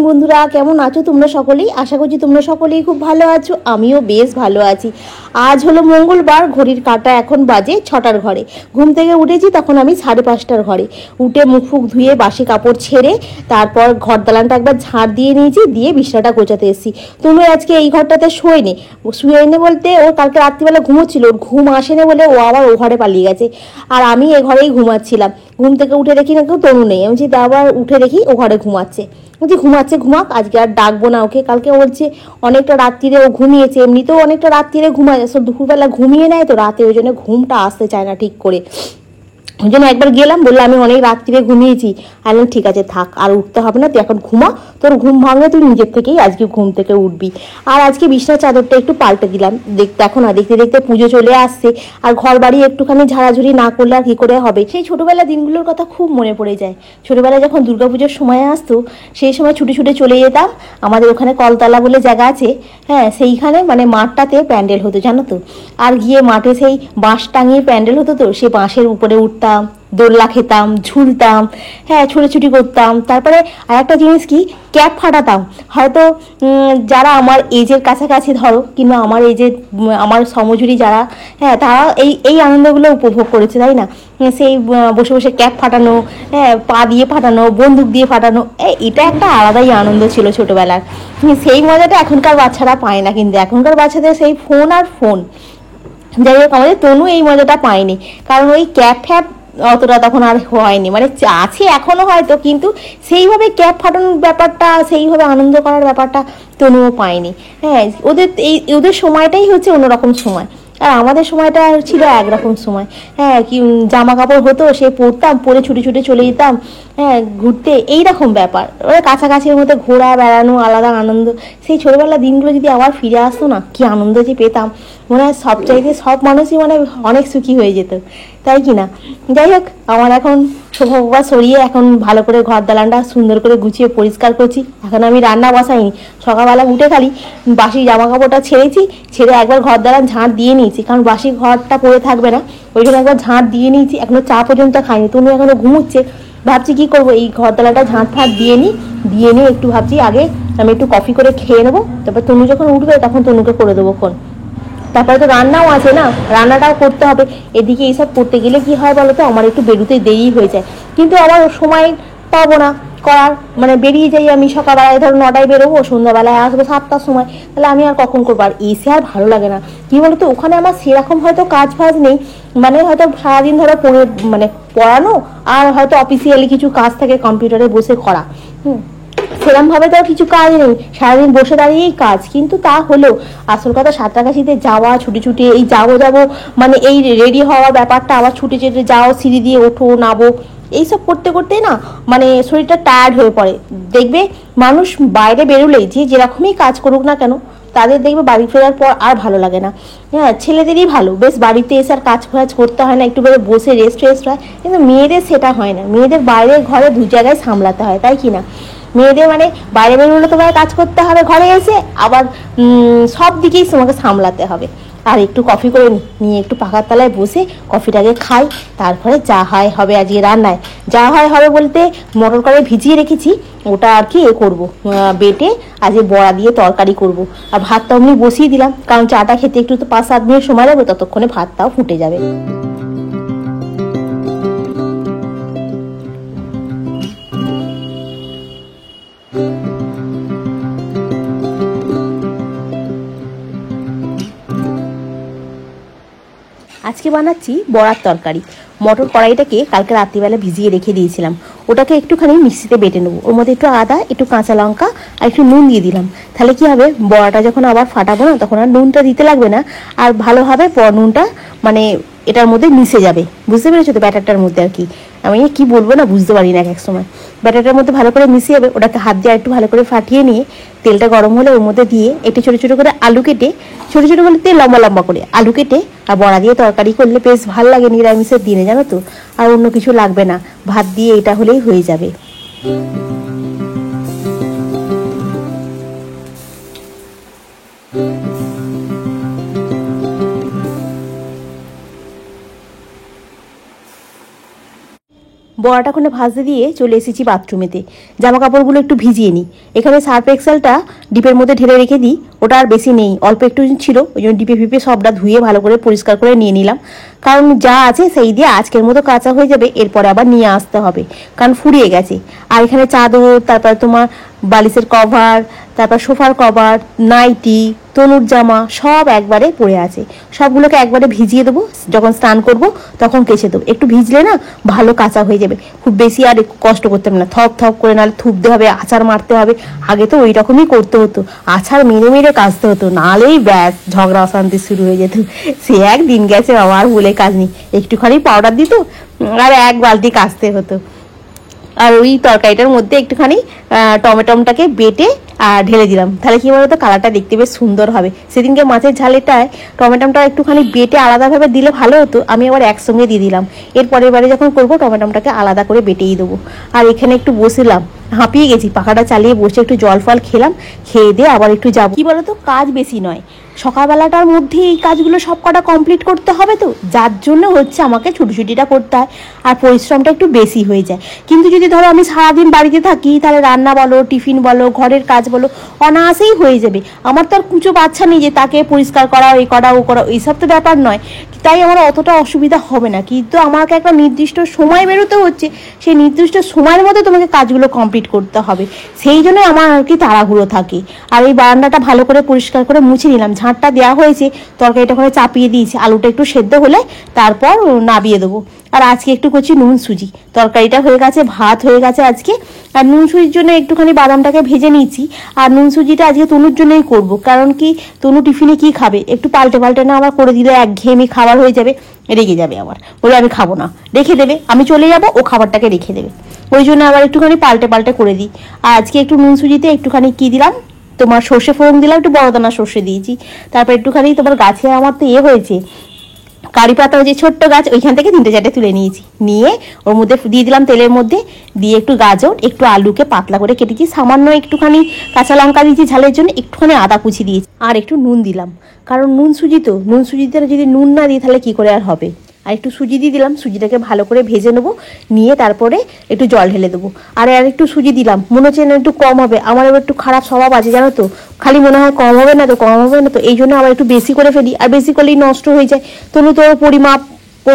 বন্ধুরা, কেমন আছো তোমরা সকলেই? আশা করছি তোমরা সকলেই খুব ভালো আছো। আমিও বেশ ভালো আছি। আজ হলো মঙ্গলবার, ঘড়ির কাঁটা এখন বাজে 6টার ঘরে। ঘুম থেকে উঠেছি তখন আমি 5:30টার ঘরে। উঠে মুখ ফুক ধুয়ে বাসি কাপড় ছেড়ে তারপর ঘর দালানটা একবার ঝাড় দিয়ে নিয়েছি, দিয়ে বিছানাটা গোছাতে এসেছি। তুমি আজকে এই ঘরটাতে শোয়নি। শুয়ে বলতে ও কালকে রাত্রিবেলা ঘুমোচ্ছিল, ওর ঘুম আসেনি বলে ও আবার ও ঘরে পালিয়ে গেছে। আর আমি এ ঘরেই ঘুমাচ্ছিলাম। ঘুম থেকে উঠে দেখি না কেউ, তনু নেই। আমি আবার উঠে দেখি ও ঘরে ঘুমাচ্ছে। বলছি ঘুমাচ্ছে, ঘুমাক, আজকে আর ডাকবো না ওকে। কালকে বলছে অনেকটা রাত্রিরে ও ঘুমিয়েছে, এমনিতেও অনেকটা রাত্রিরে ঘুমায়, দুপুরবেলা ঘুমিয়ে নেয় তো রাতে, ওই জন্য ঘুমটা আসতে চায় না ঠিক করে। ওই জন্য একবার গেলাম, বললাম আমি অনেক রাত্রিরে ঘুমিয়েছি। আর ঠিক আছে থাক, আর উঠতে হবে না, তুই এখন ঘুমা, তোর ঘুম ভাঙলে তুই নিজের থেকেই আজকে ঘুম থেকে উঠবি। আর আজকে বিছানার চাদরটা একটু পাল্টে দিলাম। দেখো না, দেখতে দেখতে পুজো চলে আসছে, আর ঘর বাড়ি একটুখানি ঝাড়াঝুড়ি না করলে আর কি করে হবে। সেই ছোটবেলার দিনগুলোর কথা খুব মনে পড়ে যায়। ছোটবেলায় যখন দুর্গাপুজোর সময় আসতো, সেই সময় ছুটে ছুটে চলে যেতাম। আমাদের ওখানে কলতলা বলে জায়গা আছে, হ্যাঁ, সেইখানে মানে মাঠটাতে প্যান্ডেল হতো জানো তো। আর গিয়ে মাঠে সেই বাঁশ টাঙিয়ে প্যান্ডেল হতো তো, সেই বাঁশের উপরে উঠতাম, দোলনা খেতাম, ঝুলতাম, হ্যাঁ, ছোটাছুটি করতাম। তারপরে আর একটা জিনিস কি, ক্যাপ ফাটাতাম। হয়তো যারা আমার এজের কাছাকাছি ধরো, কিংবা আমার এজের আমার সমজুরি যারা, হ্যাঁ, তারা এই এই আনন্দগুলো উপভোগ করেছে, তাই না? সেই বসে বসে ক্যাপ ফাটানো, হ্যাঁ, পা দিয়ে ফাটানো, বন্দুক দিয়ে ফাটানো, এটা একটা আলাদাই আনন্দ ছিল ছোটোবেলার। সেই মজাটা এখনকার বাচ্চারা পায় না, কিন্তু এখনকার বাচ্চাদের সেই ফোন আর ফোন। যাই হোক, আমাদের তনু এই মজাটা পায়নি, কারণ ওই ক্যাপ ফ্যাপ অতটা তখন আর হয়নি। মানে আছে এখনো হয়তো, কিন্তু সেইভাবে ক্যাপ ফাটানোর ব্যাপারটা, সেইভাবে আনন্দ করার ব্যাপারটা তনুও পায়নি। হ্যাঁ, ওদের সময়টাই হচ্ছে অন্যরকম সময়, আর আমাদের সময়টা ছিল একরকম সময়। হ্যাঁ, কি জামা কাপড় হতো, সে পরতাম, পরে ছুটে ছুটে চলে যেতাম, হ্যাঁ, ঘুরতে, এইরকম ব্যাপার। ওই কাছাকাছির মধ্যে ঘোরা বেড়ানো আলাদা আনন্দ। সেই ছোটবেলার দিনগুলো যদি আবার ফিরে আসতো না, কি আনন্দ যে পেতাম। মনে হয় সব মানুষই মানে অনেক সুখী হয়ে যেত, তাই কি না? যাই হোক, আমার এখন সোফা সরিয়ে এখন ভালো করে ঘর দালানটা সুন্দর করে গুছিয়ে পরিষ্কার করছি। এখন আমি রান্না বসাইনি, সকালবেলা উঠে খালি বাসি জামা কাপড়টা ছেড়ে একবার ঘর দালান ঝাঁট দিয়ে নিয়েছি, কারণ বাসি ঘরটা পড়ে থাকবে না, ওই জন্য একবার ঝাঁট দিয়ে নিয়েছি। এখনো চা পর্যন্ত খাইনি, তুমি এখনো ঘুমোচ্ছে। ভাবছি কি করবো, এই ঘর দালাটা ঝাঁট ফাঁট দিয়ে নিয়ে একটু ভাবছি আগে আমি একটু কফি করে খেয়ে নেবো, তারপর তনু যখন উঠবে তখন তনুকে করে দেবো ফোন। তারপরে তো রান্নাও আছে না, রান্নাটাও করতে হবে। এদিকে এইসব করতে গেলে কি হয় বলো তো, আমার একটু বেরোতে দেরি হয়ে যায়, কিন্তু আমার সময় পাবো না করার। মানে বেরিয়ে যাই আমি সকালবেলায়, ধরো 9টায় বেরোবো, সন্ধ্যাবেলায় আসবো 7টার সময়, তাহলে আমি আর কখন করবো? আর এসে আর ভালো লাগে না, কি বলতো, ওখানে আমার সেরকম হয়তো কাজ ফাজ নেই। মানে হয়তো সারাদিন ধরো মানে পড়ানো, আর হয়তো অফিসিয়ালি কিছু কাজ থাকে কম্পিউটারে বসে করা, সেরকম ভাবে তো কিছু কাজ নেই, সারাদিন বসে দাঁড়িয়েই কাজ। কিন্তু তা হলেও আসল কথা, সাঁতরাগাছিতে যাওয়া, ছুটে এই যাবো মানে এই রেডি হওয়া ব্যাপারটা, আবার ছুটে যাও, সিঁড়ি দিয়ে ওঠো নামো, এইসব করতে করতে না মানে শরীরটা টায়ার্ড হয়ে পড়ে। দেখবে মানুষ বাইরে বেরোলেই যে যেরকমই কাজ করুক না কেন, তাদের দেখবে বাড়ি ফেরার পর আর ভালো লাগে না। হ্যাঁ, ছেলেদেরই ভালো, বেশ বাড়িতে এসে আর কাজ ফাজ করতে হয় না, একটু করে বসে রেস্ট হয়। কিন্তু মেয়েদের সেটা হয় না, মেয়েদের বাইরে ঘরে দু জায়গায় সামলাতে হয়, তাই কি না? মেয়েদের মানে বাইরে বেরোলে তোমার কাজ করতে হবে, ঘরে এসে আবার সব দিকেই তোমাকে সামলাতে হবে। আর একটু কফি করে নিয়ে একটু পাখার তলায় বসে কফিটাকে খাই, তারপরে যা হয় হবে। আজকে রান্নায় যা হবে বলতে, মটর কড়াই ভিজিয়ে রেখেছি, ওটা আর কি করবো, বেটে আজকে বড়া দিয়ে তরকারি করব। আর ভাতটা অমনি বসিয়ে দিলাম, কারণ চাটা খেতে একটু তো 5-7 মিনিট সময় লাগবে, ততক্ষণে ভাতটাও ফুটে যাবে। আজকে বানাচ্ছি বড়ার তরকারি। মটর কড়াইটাকে কালকে রাত্রিবেলা ভিজিয়ে রেখে দিয়েছিলাম, ওটাকে একটুখানি মিক্সিতে বেটে নেবো। ওর মধ্যে একটু আদা, একটু কাঁচা লঙ্কা আর একটু নুন দিয়ে দিলাম। তাহলে কি হবে, বড়াটা যখন আবার ফাটাবো না, তখন আর নুনটা দিতে লাগবে না, আর ভালোভাবে নুনটা মানে এটার মধ্যে মিশে যাবে। বুঝতে পেরেছো তো, ব্যাটারটার মধ্যে আর কি, আমি কি বলবো না, বুঝতে পারি না এক সময়। ব্যাটারটার মধ্যে ভালো করে মিশিয়ে যাবে, ওটাকে হাত দিয়ে একটু ভালো করে ফাটিয়ে নিয়ে তেলটা গরম হলে ওর মধ্যে দিয়ে একটু ছোটো ছোটো করে আলু কেটে, ছোটো ছোটো বলতে লম্বা লম্বা করে আলু কেটে আর বড়া দিয়ে তরকারি করলে বেশ ভালো লাগে নিরামিষের দিনে, জানো তো। আর অন্য কিছু লাগবে না, ভাত দিয়ে এটা হলেই হয়ে যাবে। বড়াটাখানে ভাজতে দিয়ে চলে এসেছি বাথরুমেতে। জামা কাপড়গুলো একটু ভিজিয়ে নিই। এখানে সার্ফ এক্সেলটা ডিপের মধ্যে ঢেলে রেখে দিই, ওটা আর বেশি নেই, অল্প একটু ছিল, ওই জন্য ডিপে ফিপে সবটা ধুয়ে ভালো করে পরিষ্কার করে নিয়ে নিলাম। কারণ যা আছে সেই দিয়ে আজকের মতো কাঁচা হয়ে যাবে, এরপরে আবার নিয়ে আসতে হবে, কারণ ফুরিয়ে গেছে। আর এখানে চাদর, তারপর তোমার বালিশের কভার, তারপর সোফার কভার, নাইটি, তনুর জামা সব একবারে পড়ে আছে। সবগুলোকে একবারে ভিজিয়ে দেবো, যখন স্নান করব তখন কেচে দেবো। একটু ভিজলে না ভালো কাঁচা হয়ে যাবে, খুব বেশি আর কষ্ট করতে হবে না। থপ থপ করে নাহলে থুপতে হবে, আছাড় মারতে হবে। আগে তো ওই রকমই করতে হতো, আছাড় মেরে মেরে কাচতে হতো, নাহলেই ব্যাস ঝগড়া অশান্তি শুরু হয়ে যেত। সে একদিন গেছে বাবা, আর বলে কাজ নেই। একটুখানি পাউডার দিত আর এক বালতি কাচতে হতো। আর ওই তরকারিটার মধ্যে একটুখানি টমেটোটাকে বেটে আর ঢেলে দিলাম, তাহলে কি বলতো কালারটা দেখতে বেশ সুন্দর হবে। সেদিনকে মাছের ঝালেটায় টমেটোটা একটুখানি বেটে আলাদাভাবে দিলে ভালো হতো, আমি আবার একসঙ্গে দিয়ে দিলাম। এর পরের বারে যখন করবো টমেটোটাকে আলাদা করে বেটেই দেবো। আর এখানে একটু বসলাম, হাঁপিয়ে গেছি, পাখাটা চালিয়ে বসে একটু জল ফল খেলাম, খেয়ে দিয়ে আবার একটু যাবো। কি বলতো কাজ বেশি নয়, সকালবেলাটার মধ্যে এই কাজগুলো সব কটা কমপ্লিট করতে হবে, তো যার জন্য হচ্ছে আমাকে ছুটিটা করতে হয় আর পরিশ্রমটা একটু বেশি হয়ে যায়। কিন্তু যদি ধরো আমি সারাদিন বাড়িতে থাকি, তাহলে রান্না বলো, টিফিন বলো, ঘরের কাজ বলো, অনায়াসেই হয়ে যাবে। আমার তো আর কুচো বাচ্চা নেই যে তাকে পরিষ্কার করা, এই করা ও করা, এইসব তো ব্যাপার নয়, তাই আমার অতটা অসুবিধা হবে না। কিন্তু আমাকে একটা নির্দিষ্ট সময় বেরোতে হচ্ছে, সেই নির্দিষ্ট সময়ের মধ্যে তোমাকে কাজগুলো কমপ্লিট করতে হবে, সেই জন্য আমার আর কি তাড়াহুড়ো থাকে। আর এই বারান্দাটা ভালো করে পরিষ্কার করে মুছে নিলাম, ঝাঁটটা দেওয়া হয়েছে, তরকারিটা করে চাপিয়ে দিয়েছি, আলুটা একটু সেদ্ধ হলে তারপর নাবিয়ে দেবো। আর আজকে একটু করছি নুন সুজি, তরকারিটা হয়ে গেছে, ভাত হয়ে গেছে আজকে। আর নুন সুজির জন্য একটুখানি বাদামটাকে ভেজে নিয়েছি। আর নুন সুজিটা আজকে তনুর জন্যই করব, কারণ কি তনু টিফিনে কি খাবে, একটু পাল্টে পাল্টে না আবার করে দিলে একঘেয়েমি খাবার হয়ে যাবে, রেগে যাবে আবার, বলে আমি খাবো না, রেখে দেবে, আমি চলে যাব, ও খাবারটাকে রেখে দেবে। ওই জন্য আবার একটুখানি পাল্টে পাল্টে করে দিই। আর আজকে একটু নুন সুজিতে একটুখানি কি দিলাম, তোমার সর্ষে ফোড়ন দিলাম, একটু বড় দানা সর্ষে দিয়েছি। তারপর একটুখানি তোমার গাছে আমার তো হয়েছে কারি পাতা, যে ছোট্ট গাছ, ওইখান থেকে 3-4টে তুলে নিয়েছি, নিয়ে ওর মধ্যে দিয়ে দিলাম তেলের মধ্যে, দিয়ে একটু গাজর, একটু আলুকে পাতলা করে কেটেছি, সামান্য একটুখানি কাঁচা লঙ্কা দিয়েছি ঝালের জন্য, একটুখানি আদা কুচি দিয়েছি, আর একটু নুন দিলাম, কারণ নুন সুজি তো, নুন সুজিতে যদি নুন না দিই তাহলে কি করে আর হবে। আর একটু সুজি দিয়ে দিলাম, সুজিটাকে ভালো করে ভেজে নেবো, নিয়ে তারপরে একটু জল ঢেলে দেবো। আর একটু সুজি দিলাম, মনে হচ্ছে না একটু কম হবে, আমার এবার একটু খারাপ স্বভাব আছে জানো তো, খালি মনে হয় কম হবে না তো, কম হবে না তো, এই জন্য আবার একটু বেশি করে ফেলি, আর বেশি করলেই নষ্ট হয়ে যায়। তনু তো পরিমাপ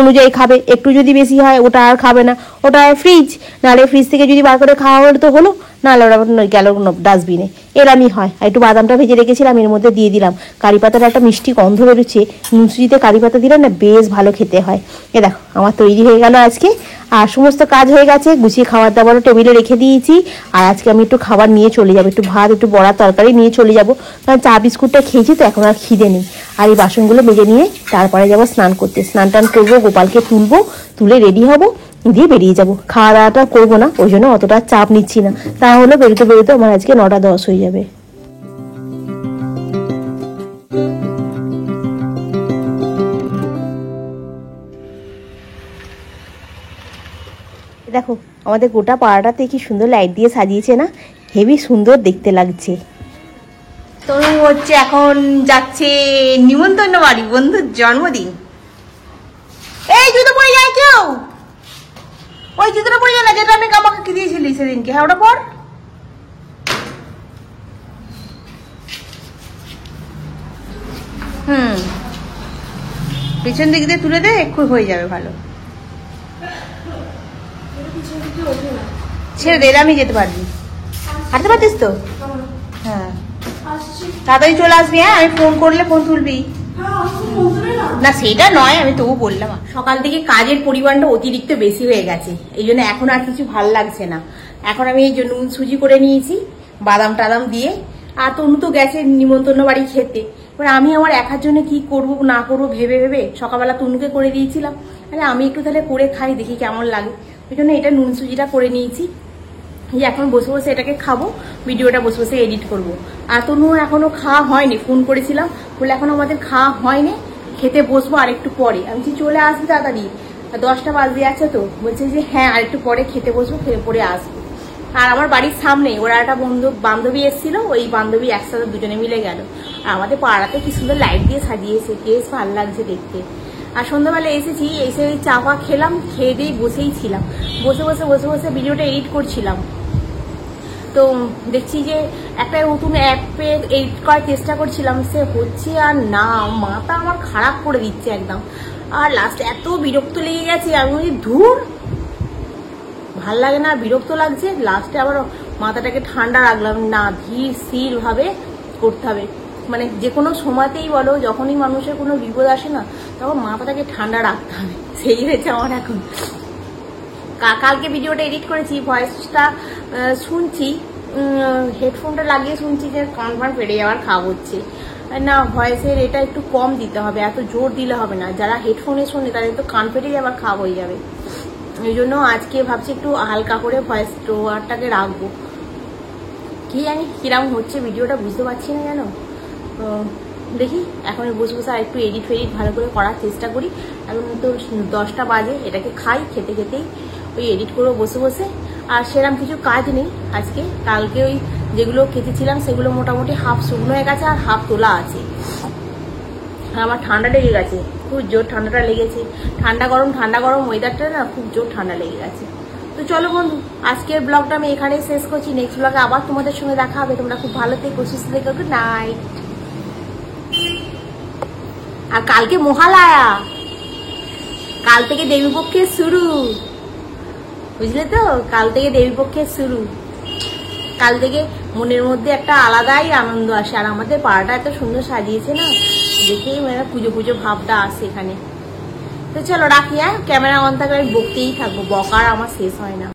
অনুযায়ী খাবে, একটু যদি বেশি হয় ওটা আর খাবে না, ওটা ফ্রিজ, নাহলে ফ্রিজ থেকে যদি বার করে খাওয়া হলে তো হলো, নাহলে ওরা গেল ডাস্টবিনে, এরমই হয়। আর একটু বাদামটা ভেজে রেখেছিলাম, এর মধ্যে দিয়ে দিলাম, কারি পাতার একটা মিষ্টি গন্ধ বেরোচ্ছে, নুন সুজিতে কারি পাতা দিলে না বেশ ভালো খেতে হয়। এ দেখো আমার তৈরি হয়ে গেল আজকে, আর সমস্ত কাজ হয়ে গেছে, গুছিয়ে খাবার দাবারও টেবিলে রেখে দিয়েছি। আর আজকে আমি একটু খাবার নিয়ে চলে যাবো, একটু ভাত, একটু বড়া তরকারি নিয়ে চলে যাবো, কারণ চা বিস্কুটটা খেয়েছি তো এখন আর খিদে নেই। আর এই বাসনগুলো মেজে নিয়ে তারপরে যাবো স্নান করতে, স্নান টান করবো, গোপালকে তুলবো, তুলে রেডি হবো, দিয়ে বেরিয়ে যাবো। খাওয়া দাওয়াটা করবো না, ওই জন্য অতটা চাপ নিচ্ছি না, তাহলে বেরোতে বেরোতে আমার আজকে 9টা 10 হয়ে যাবে। দেখো আমাদের গোটা পাড়াটাতে কি সুন্দর লাইট দিয়ে সাজিয়েছে না, হেবি সুন্দর দেখতে লাগছে। তনু হচ্ছে এখন যাচ্ছে নিমন্ত্রণ বাড়ি, বন্ধুর জন্মদিন। এই জুতো পরে যায় কেউ, ওই জুতোটা পরে যায় না, যেটা আমি আমাকে কি দিয়েছিলি সেদিনকে, হ্যাঁ ওটা পর। পিছন দিক দিয়ে তুলে দে, একটু হয়ে যাবে ভালো। ছেড়ে দে, আমি যেতে পারবি, হাঁটতে পারতিস তো, হ্যাঁ তাড়াতাড়ি চলে আসবি। হ্যাঁ আমি ফোন করলে ফোন তুলবি না, সেটা নয়, আমি তবু বললাম। সকাল থেকে কাজের পরিমাণটা অতিরিক্ত বেশি হয়ে গেছে, এই জন্য এখন আর কিছু ভালো লাগছে না। এখন আমি এই জন্য সুজি করে নিয়েছি বাদাম টাদাম দিয়ে। আর তনু তো গেছে নিমন্ত্রণ বাড়ি খেতে, এবার আমি আমার একার জন্য কি করব না করবো ভেবে ভেবে সকালবেলা তনুকে করে দিয়েছিলাম, তাহলে আমি একটু তাহলে করে খাই, দেখি কেমন লাগে, ওই জন্য এটা নুন সুজিটা করে নিয়েছি। এই এখন বসে বসে এটাকে খাবো, ভিডিওটা বসে বসে এডিট করবো। আর তনু এখনো খাওয়া হয়নি, ফোন করেছিলাম, বলে এখন আমাদের খাওয়া হয়নি, খেতে বসবো আর একটু পরে। আমি চলে আসবি তাড়াতাড়ি, 10টা বাজে আছে তো, বলছে যে হ্যাঁ আর একটু পরে খেতে বসবো, খেতে পরে আসবো। আর আমার বাড়ির সামনে ওরা একটা বান্ধবী এসেছিল, ওই বান্ধবী একসাথে দুজনে মিলে গেল। আর আমাদের পাড়াতে কি সুন্দর লাইট দিয়ে সাজিয়েছে, বেশ ভালো লাগছে দেখতে। আর সন্ধ্যাবেলা এসেছি, এসে চা ফা খেলাম, খেয়ে দিয়ে বসেই ছিলাম, বসে বসে বসে বসে ভিডিওটা এডিট করছিলাম। তো দেখছি যে একটা নতুন অ্যাপে এডিট করার চেষ্টা করছিলাম, সে হচ্ছে আর না, মাথা আমার খারাপ করে দিচ্ছে একদম। আর লাস্টে এত বিরক্ত লেগে গেছে, আমি বলি ধুর ভাল লাগে না, বিরক্ত লাগছে। লাস্টে আবার মাথাটাকে ঠান্ডা রাখলাম, না ধীর স্থির ভাবে করতে হবে। মানে যে কোনো সময়তেই বলো, যখনই মানুষের কোনো বিপদ আসে না, তখন মাথাটাকে ঠান্ডা রাখতে হবে, সেই হয়েছে আমার এখন। কালকে ভিডিওটা এডিট করেছি, ভয়েসটা শুনছি, হেডফোনটা লাগিয়ে শুনছি যে কান ফান ফেটে যাওয়ার খাওয়া হচ্ছে না, ভয়েসের এটা একটু কম দিতে হবে, এত জোর দিলে হবে না। যারা হেডফোনে শোনে তাদের তো কান ফেটে যাওয়ার খাওয়া হয়ে যাবে। এই জন্য আজকে ভাবছি একটু হালকা করে ভয়েস টোয়ারটাকে রাখবো। কি জানি কিরম হচ্ছে ভিডিওটা, বুঝতে পারছি না কেন। দেখি এখন বসে বসে আর একটু এডিট ফেডিট ভালো করে করার চেষ্টা করি। এখন তো 10টা বাজে, এটাকে খাই, খেতে খেতেই ওই এডিট করবো বসে বসে। আর সেরকম কিছু কাজ নেই আজকে। কালকে ওই যেগুলো কেটেছিলাম সেগুলো মোটামুটি হাফ শুকনো হয়ে গেছে আর হাফ তোলা আছে। আমার ঠান্ডা লেগে গেছে, খুব জোর ঠান্ডাটা লেগেছে। ঠান্ডা গরম ওয়েদারটা না, খুব জোর ঠান্ডা লেগে গেছে। তো চলো বন্ধু, আজকের ব্লগটা আমি এখানেই শেষ করছি। নেক্সট ব্লগে আবার তোমাদের সঙ্গে দেখা হবে। তোমরা খুব ভালো থেকো, সুস্থ থেকো, গুড নাইট। আর কালকে মহালয়া, কাল থেকে দেবীপক্ষের শুরু, বুঝলে তো? কাল থেকে দেবীপক্ষের শুরু। কাল থেকে মনের মধ্যে একটা আলাদাই আনন্দ আসে। আর আমাদের পাড়াটা এত সুন্দর সাজিয়েছে না, দেখেই মানে পুজো পুজো ভাবটা আসে এখানে। তো চলো রাখি, ক্যামেরা অন থাকলে বকতেই থাকবো, বকার আমার শেষ হয় না।